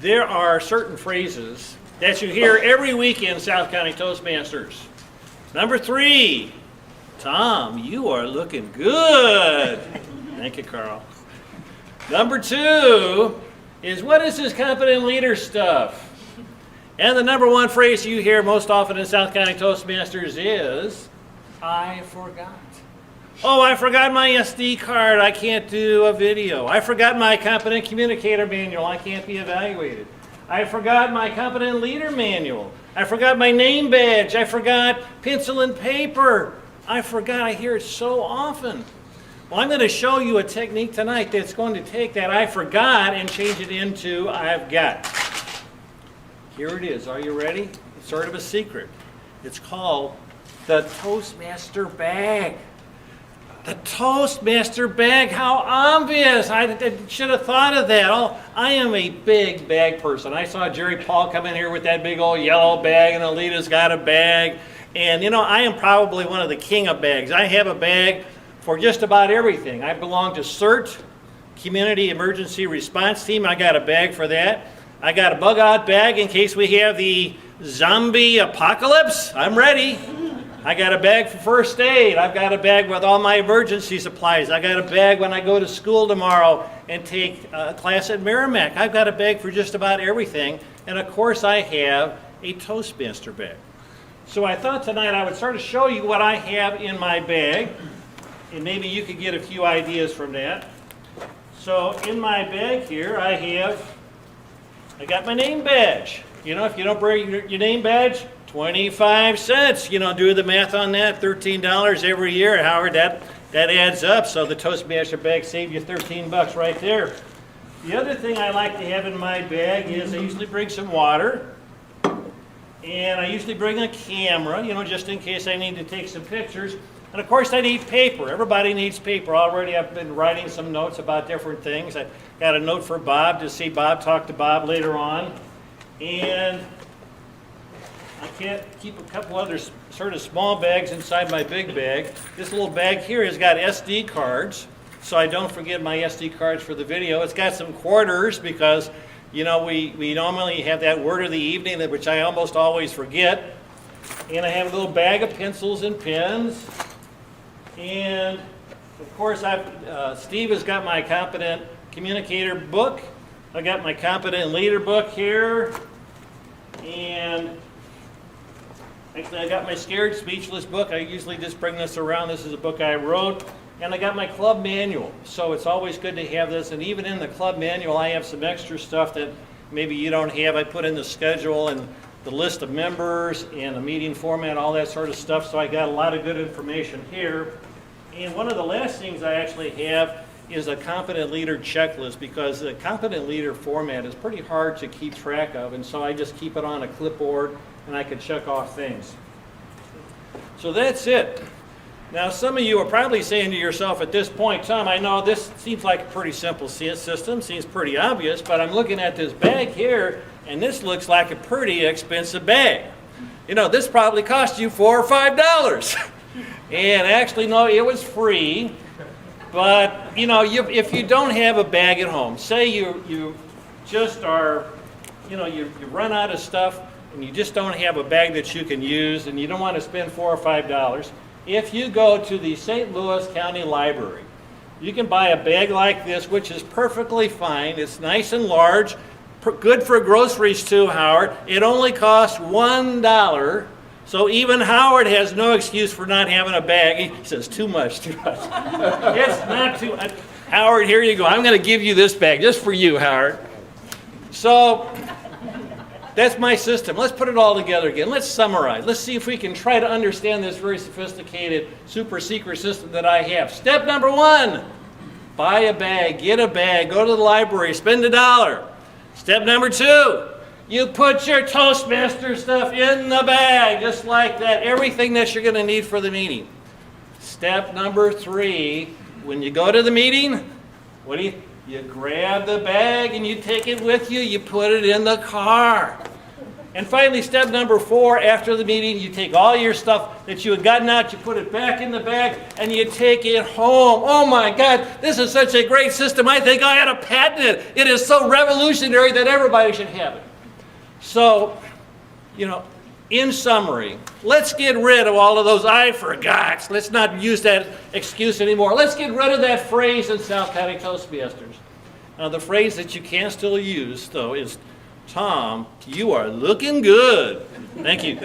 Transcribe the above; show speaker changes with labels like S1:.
S1: there are certain phrases that you hear every week in South County Toastmasters. Number 3, Tom, you are looking good. Thank you, Carl. Number 2 is, what is this competent leader stuff? And the number 1 phrase you hear most often in South County Toastmasters is, I forgot. Oh, I forgot my SD card. I can't do a video. I forgot my competent communicator manual. I can't be evaluated. I forgot my competent leader manual. I forgot my name badge. I forgot pencil and paper. I forgot. I hear it so often. Well, I'm going to show you a technique tonight that's going to take that I forgot and change it into I've got. Here it is. Are you ready? It's sort of a secret. It's called the Toastmaster Bag. The Toastmaster Bag, how obvious. I should have thought of that. Oh, I am a big bag person. I saw Jerry Paul come in here with that big old yellow bag, and Alita's got a bag. And you know, I am probably one of the king of bags. I have a bag for just about everything. I belong to CERT, Community Emergency Response Team. I got a bag for that. I got a bug out bag in case we have the zombie apocalypse. I'm ready. I got a bag for first aid. I've got a bag with all my emergency supplies. I got a bag when I go to school tomorrow and take a class at Merrimack. I've got a bag for just about everything. And of course I have a Toastmaster bag. So I thought tonight I would sort of show you what I have in my bag, and maybe you could get a few ideas from that. So in my bag here I got my name badge. You know, if you don't bring your name badge, 25 cents. You know, do the math on that, $13 every year. Howard, that adds up. So the Toastmaster bag saved you 13 bucks right there. The other thing I like to have in my bag is I usually bring some water. And I usually bring a camera, you know, just in case I need to take some pictures. And of course I need paper. Everybody needs paper. Already I've been writing some notes about different things. I got a note for Bob to see Bob, talk to Bob later on. And I can't keep a couple other sort of small bags inside my big bag. This little bag here has got SD cards, so I don't forget my SD cards for the video. It's got some quarters because, you know, we normally have that word of the evening, which I almost always forget. And I have a little bag of pencils and pens. And of course, Steve has got my competent communicator book. I got my competent leader book here. And actually, I got my Scared Speechless book. I usually just bring this around. This is a book I wrote. And I got my club manual. So it's always good to have this. And even in the club manual, I have some extra stuff that maybe you don't have. I put in the schedule and the list of members and the meeting format, all that sort of stuff. So I got a lot of good information here. And one of the last things I actually have is a competent leader checklist, because the competent leader format is pretty hard to keep track of. And so I just keep it on a clipboard and I can check off things. So that's it. Now some of you are probably saying to yourself at this point, Tom, I know this seems like a pretty simple system, seems pretty obvious, but I'm looking at this bag here and this looks like a pretty expensive bag. You know, this probably cost you $4 or $5. And actually, no, it was free. But, you know, if you don't have a bag at home, say you just are, you know, you run out of stuff and you just don't have a bag that you can use and you don't want to spend $4 or $5, if you go to the St. Louis County Library, you can buy a bag like this, which is perfectly fine. It's nice and large, good for groceries too, Howard. It only costs $1. So even Howard has no excuse for not having a bag. He says, too much, too much. It's not too much. Howard, here you go. I'm going to give you this bag just for you, Howard. So that's my system. Let's put it all together again. Let's summarize. Let's see if we can try to understand this very sophisticated, super secret system that I have. Step number 1, buy a bag, get a bag, go to the library, spend $1. Step number 2, you put your Toastmaster stuff in the bag, just like that, everything that you're going to need for the meeting. Step number 3, when you go to the meeting, what do you grab the bag and you take it with you, you put it in the car. And finally, step number 4, after the meeting, you take all your stuff that you had gotten out, you put it back in the bag, and you take it home. Oh my God, this is such a great system. I think I ought to patent it. It is so revolutionary that everybody should have it. So, in summary, let's get rid of all of those I forgots. Let's not use that excuse anymore. Let's get rid of that phrase in South County Toastmasters. Now, the phrase that you can still use, though, is, Tom, you are looking good. Thank you.